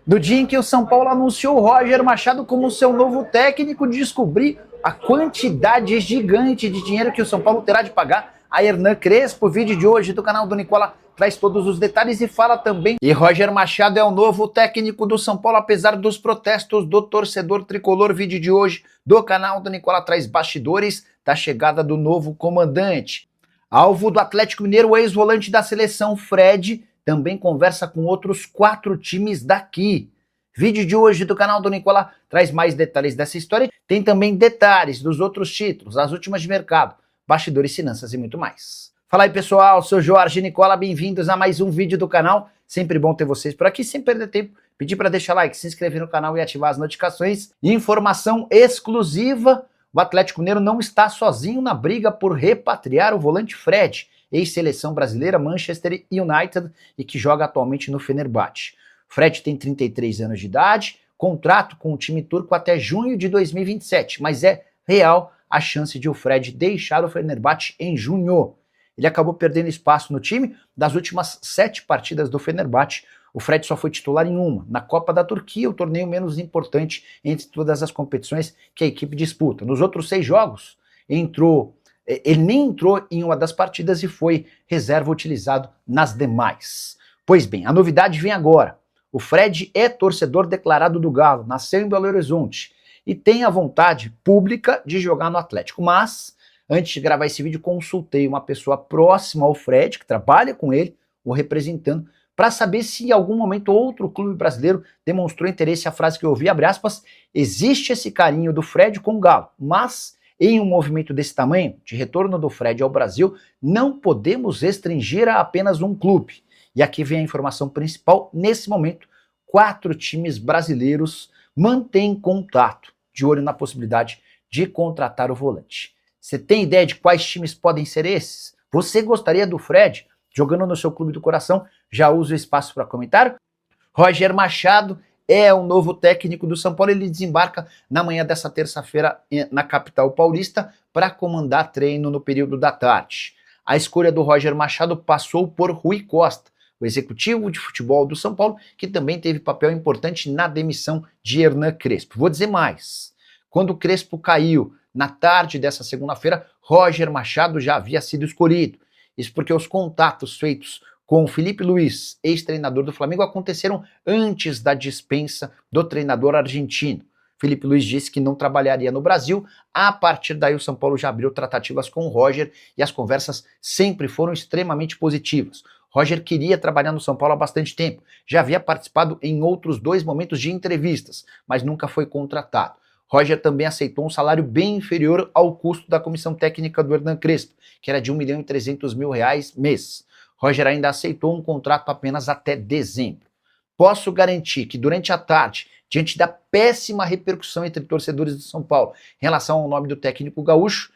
Do dia em que o São Paulo anunciou o Roger Machado como seu novo técnico, descobrir a quantidade gigante de dinheiro que o São Paulo terá de pagar a Hernan Crespo. O vídeo de hoje do canal do Nicola traz todos os detalhes e fala também. E Roger Machado é o novo técnico do São Paulo, apesar dos protestos do torcedor tricolor. O vídeo de hoje do canal do Nicola traz bastidores da chegada do novo comandante. Alvo do Atlético Mineiro, o ex-volante da seleção Fred também conversa com outros 4 times daqui. Vídeo de hoje do canal do Nicola traz mais detalhes dessa história. Tem também detalhes dos outros títulos, as últimas de mercado, bastidores, finanças e muito mais. Fala aí pessoal, sou Jorge Nicola, bem-vindos a mais um vídeo do canal. Sempre bom ter vocês por aqui, sem perder tempo. Pedir para deixar like, se inscrever no canal e ativar as notificações. Informação exclusiva: o Atlético Mineiro não está sozinho na briga por repatriar o volante Fred, ex-seleção brasileira, Manchester United, e que joga atualmente no Fenerbahçe. Fred tem 33 anos de idade, contrato com o time turco até junho de 2027, mas é real a chance de o Fred deixar o Fenerbahçe em junho. Ele acabou perdendo espaço no time. Das últimas 7 partidas do Fenerbahçe, o Fred só foi titular em uma, na Copa da Turquia, o torneio menos importante entre todas as competições que a equipe disputa. Nos outros 6 jogos, ele nem entrou em uma das partidas e foi reserva utilizado nas demais. Pois bem, a novidade vem agora. O Fred é torcedor declarado do Galo, nasceu em Belo Horizonte e tem a vontade pública de jogar no Atlético. Mas, antes de gravar esse vídeo, consultei uma pessoa próxima ao Fred, que trabalha com ele, o representando, para saber se em algum momento outro clube brasileiro demonstrou interesse. A frase que eu ouvi, abre aspas: existe esse carinho do Fred com o Galo, mas em um movimento desse tamanho, de retorno do Fred ao Brasil, não podemos restringir a apenas um clube. E aqui vem a informação principal. Nesse momento, 4 times brasileiros mantêm contato, de olho na possibilidade de contratar o volante. Você tem ideia de quais times podem ser esses? Você gostaria do Fred jogando no seu clube do coração? Já usa o espaço para comentário. Roger Machado é o novo técnico do São Paulo. Ele desembarca na manhã dessa terça-feira na capital paulista para comandar treino no período da tarde. A escolha do Roger Machado passou por Rui Costa, o executivo de futebol do São Paulo, que também teve papel importante na demissão de Hernan Crespo. Vou dizer mais. Quando o Crespo caiu na tarde dessa segunda-feira, Roger Machado já havia sido escolhido. Isso porque os contatos feitos com o Felipe Luiz, ex-treinador do Flamengo, aconteceram antes da dispensa do treinador argentino. Felipe Luiz disse que não trabalharia no Brasil. A partir daí o São Paulo já abriu tratativas com o Roger e as conversas sempre foram extremamente positivas. Roger queria trabalhar no São Paulo há bastante tempo. Já havia participado em outros 2 momentos de entrevistas, mas nunca foi contratado. Roger também aceitou um salário bem inferior ao custo da comissão técnica do Hernan Crespo, que era de R$1.300.000 mês. Roger ainda aceitou um contrato apenas até dezembro. Posso garantir que durante a tarde, diante da péssima repercussão entre torcedores do São Paulo em relação ao nome do técnico gaúcho,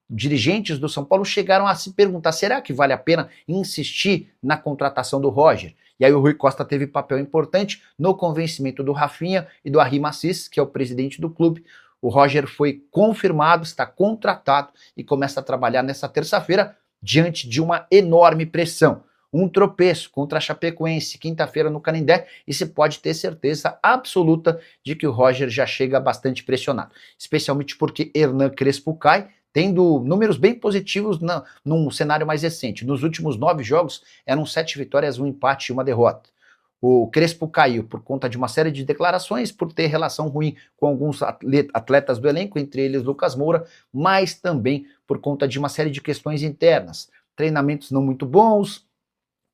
dirigentes do São Paulo chegaram a se perguntar: será que vale a pena insistir na contratação do Roger? E aí o Rui Costa teve papel importante no convencimento do Rafinha e do Arry Massis, que é o presidente do clube. O Roger foi confirmado, está contratado e começa a trabalhar nessa terça-feira diante de uma enorme pressão. Um tropeço contra a Chapecoense, quinta-feira no Canindé, e se pode ter certeza absoluta de que o Roger já chega bastante pressionado. Especialmente porque Hernan Crespo cai, tendo números bem positivos num cenário mais recente. Nos últimos 9 jogos, eram 7 vitórias, 1 empate e 1 derrota. O Crespo caiu por conta de uma série de declarações, por ter relação ruim com alguns atletas do elenco, entre eles Lucas Moura, mas também por conta de uma série de questões internas. Treinamentos não muito bons,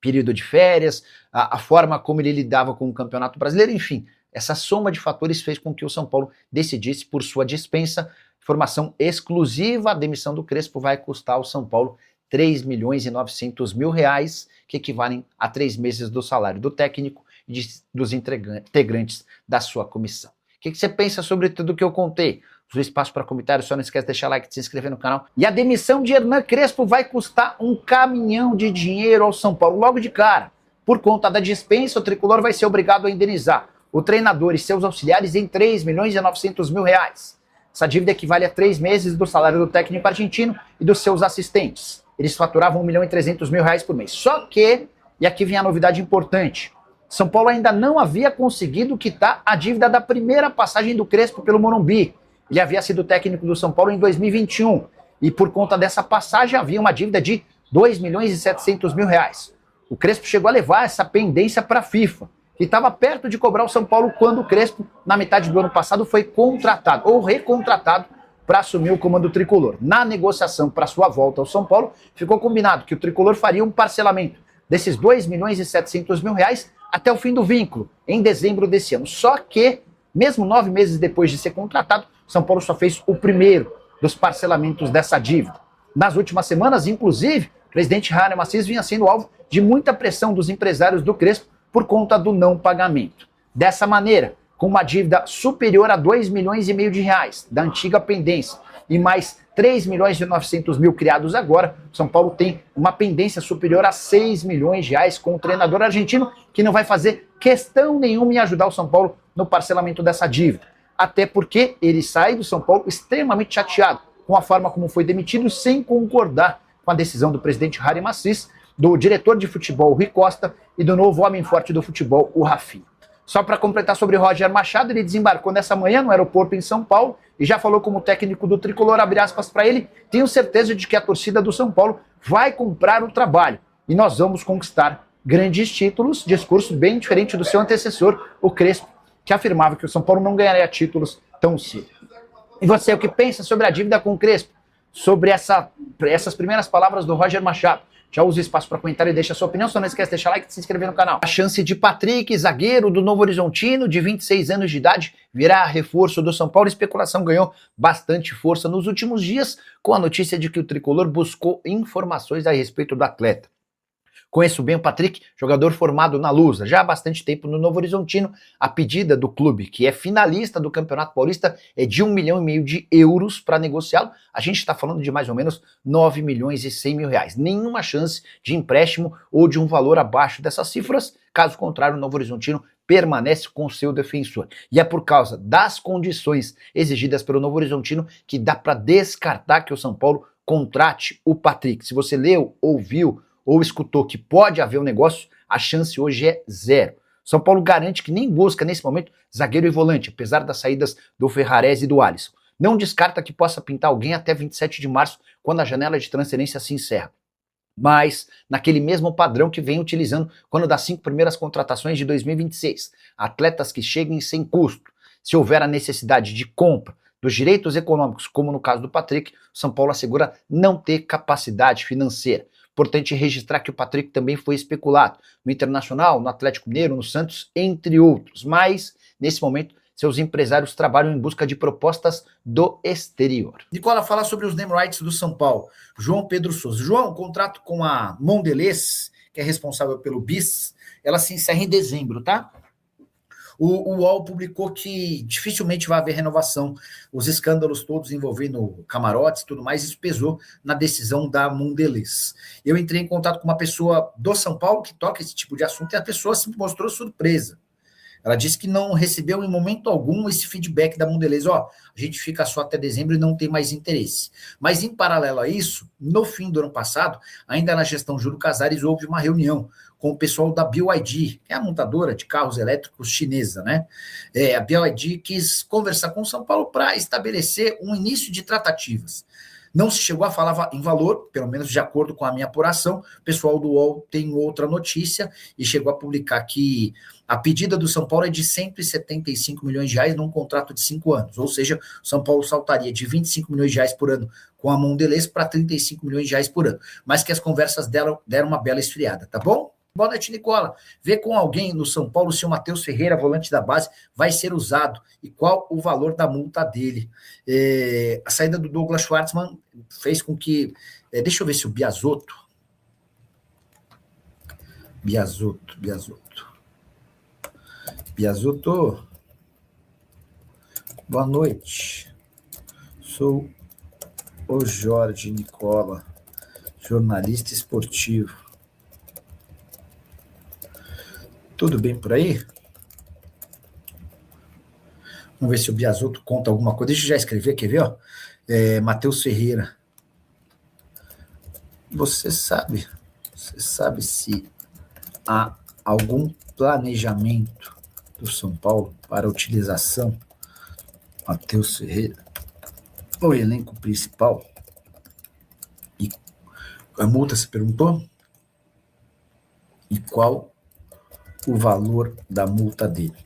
período de férias, a forma como ele lidava com o Campeonato Brasileiro, enfim. Essa soma de fatores fez com que o São Paulo decidisse por sua dispensa. Informação exclusiva: a demissão do Crespo vai custar ao São Paulo R$3.900.000, que equivalem a 3 meses do salário do técnico e dos integrantes da sua comissão. O que você pensa sobre tudo que eu contei? Usa o espaço para comentário, só não esquece de deixar like e se inscrever no canal. E a demissão de Hernan Crespo vai custar um caminhão de dinheiro ao São Paulo logo de cara. Por conta da dispensa, o tricolor vai ser obrigado a indenizar o treinador e seus auxiliares em R$3.900.000. Essa dívida equivale a 3 meses do salário do técnico argentino e dos seus assistentes. Eles faturavam R$1.300.000 por mês. Só que, e aqui vem a novidade importante, São Paulo ainda não havia conseguido quitar a dívida da primeira passagem do Crespo pelo Morumbi. Ele havia sido técnico do São Paulo em 2021 e por conta dessa passagem havia uma dívida de 2 milhões e 700 mil reais. O Crespo chegou a levar essa pendência para a FIFA, que estava perto de cobrar o São Paulo quando o Crespo, na metade do ano passado, foi contratado ou recontratado para assumir o comando tricolor. Na negociação para sua volta ao São Paulo, ficou combinado que o tricolor faria um parcelamento desses 2 milhões e 700 mil reais até o fim do vínculo, em dezembro desse ano. Só que, mesmo 9 meses depois de ser contratado, São Paulo só fez o primeiro dos parcelamentos dessa dívida. Nas últimas semanas, inclusive, o presidente Hahnemann Macias vinha sendo alvo de muita pressão dos empresários do Crespo por conta do não pagamento. Dessa maneira, com uma dívida superior a 2 milhões e meio de reais da antiga pendência e mais 3 milhões e 900 mil criados agora, São Paulo tem uma pendência superior a 6 milhões de reais com o treinador argentino, que não vai fazer questão nenhuma em ajudar o São Paulo no parcelamento dessa dívida. Até porque ele sai do São Paulo extremamente chateado com a forma como foi demitido, sem concordar com a decisão do presidente Hahnemann Macias, do diretor de futebol, Rui Costa, e do novo homem forte do futebol, o Rafinha. Só para completar sobre Roger Machado, ele desembarcou nessa manhã no aeroporto em São Paulo e já falou como técnico do tricolor, abre aspas para ele, tenho certeza de que a torcida do São Paulo vai comprar o trabalho e nós vamos conquistar grandes títulos, discurso bem diferente do seu antecessor, o Crespo, que afirmava que o São Paulo não ganharia títulos tão cedo. E você, o que pensa sobre a dívida com o Crespo? Sobre essas primeiras palavras do Roger Machado? Já usa o espaço para comentário e deixa a sua opinião. Só não esquece de deixar like e se inscrever no canal. A chance de Patrick, zagueiro do Novo Horizontino, de 26 anos de idade, virar reforço do São Paulo. A especulação ganhou bastante força nos últimos dias, com a notícia de que o tricolor buscou informações a respeito do atleta. Conheço bem o Patrick, jogador formado na Lusa, já há bastante tempo no Novo Horizontino. A pedida do clube, que é finalista do Campeonato Paulista, é de 1,5 milhão de euros para negociá-lo. A gente está falando de mais ou menos 9 milhões e 100 mil reais. Nenhuma chance de empréstimo ou de um valor abaixo dessas cifras. Caso contrário, o Novo Horizontino permanece com seu defensor. E é por causa das condições exigidas pelo Novo Horizontino que dá para descartar que o São Paulo contrate o Patrick. Se você leu, ouviu ou escutou que pode haver um negócio, a chance hoje é zero. São Paulo garante que nem busca, nesse momento, zagueiro e volante, apesar das saídas do Ferrarese e do Alisson. Não descarta que possa pintar alguém até 27 de março, quando a janela de transferência se encerra. Mas naquele mesmo padrão que vem utilizando quando das 5 primeiras contratações de 2026. Atletas que cheguem sem custo. Se houver a necessidade de compra dos direitos econômicos, como no caso do Patrick, São Paulo assegura não ter capacidade financeira. Importante registrar que o Patrick também foi especulado no Internacional, no Atlético Mineiro, no Santos, entre outros. Mas, nesse momento, seus empresários trabalham em busca de propostas do exterior. Nicola, fala sobre os name rights do São Paulo. João Pedro Souza. João, o contrato com a Mondelez, que é responsável pelo BIS, ela se encerra em dezembro, tá? O UOL publicou que dificilmente vai haver renovação. Os escândalos todos envolvendo camarotes e tudo mais, isso pesou na decisão da Mondelez. Eu entrei em contato com uma pessoa do São Paulo que toca esse tipo de assunto e a pessoa se mostrou surpresa. Ela disse que não recebeu em momento algum esse feedback da Mondelez. A gente fica só até dezembro e não tem mais interesse. Mas em paralelo a isso, no fim do ano passado, ainda na gestão Júlio Casares, houve uma reunião com o pessoal da BYD, que é a montadora de carros elétricos chinesa, né? A BYD quis conversar com o São Paulo para estabelecer um início de tratativas. Não se chegou a falar em valor, pelo menos de acordo com a minha apuração. O pessoal do UOL tem outra notícia e chegou a publicar que a pedida do São Paulo é de 175 milhões de reais num contrato de 5 anos. Ou seja, o São Paulo saltaria de 25 milhões de reais por ano com a Mondelez para 35 milhões de reais por ano. Mas que as conversas deram uma bela esfriada, tá bom? Boa noite, Nicola. Vê com alguém no São Paulo se o Matheus Ferreira, volante da base, vai ser usado e qual o valor da multa dele. A saída do Douglas Schwartzman fez com que... deixa eu ver se o Biasotto... Biasotto, boa noite. Sou o Jorge Nicola, jornalista esportivo. Tudo bem por aí? Vamos ver se o Biasotto conta alguma coisa. Deixa eu já escrever, quer ver? Matheus Ferreira. Você sabe se há algum planejamento do São Paulo para a utilização Matheus Ferreira, o elenco principal? E a multa, se perguntou? E qual o valor da multa dele?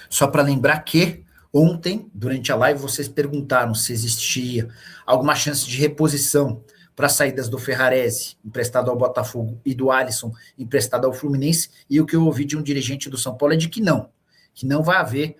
Só para lembrar que ontem, durante a live, vocês perguntaram se existia alguma chance de reposição para as saídas do Ferrarese, emprestado ao Botafogo, e do Alisson, emprestado ao Fluminense, e o que eu ouvi de um dirigente do São Paulo é de que não vai haver,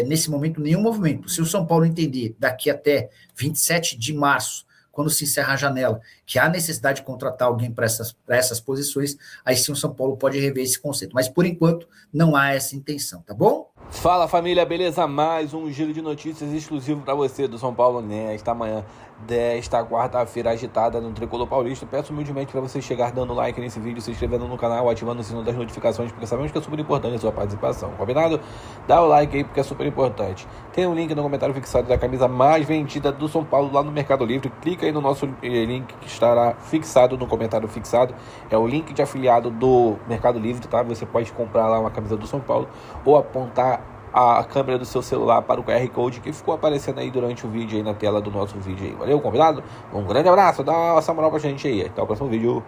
nesse momento, nenhum movimento. Se o São Paulo entender daqui até 27 de março, quando se encerra a janela, que há necessidade de contratar alguém para essas posições, aí sim o São Paulo pode rever esse conceito. Mas, por enquanto, não há essa intenção, tá bom? Fala família, beleza? Mais um giro de notícias exclusivo para você do São Paulo nesta manhã desta quarta-feira agitada no Tricolor Paulista. Peço humildemente para você chegar dando like nesse vídeo, se inscrevendo no canal, ativando o sino das notificações, porque sabemos que é super importante a sua participação, combinado? Dá o like aí porque é super importante. Tem um link no comentário fixado da camisa mais vendida do São Paulo lá no Mercado Livre. Clica aí no nosso link que estará fixado no comentário fixado. É o link de afiliado do Mercado Livre, tá? Você pode comprar lá uma camisa do São Paulo ou apontar a câmera do seu celular para o QR Code que ficou aparecendo aí durante o vídeo aí na tela do nosso vídeo aí. Valeu, combinado? Um grande abraço, dá essa moral pra gente aí. Até o próximo vídeo.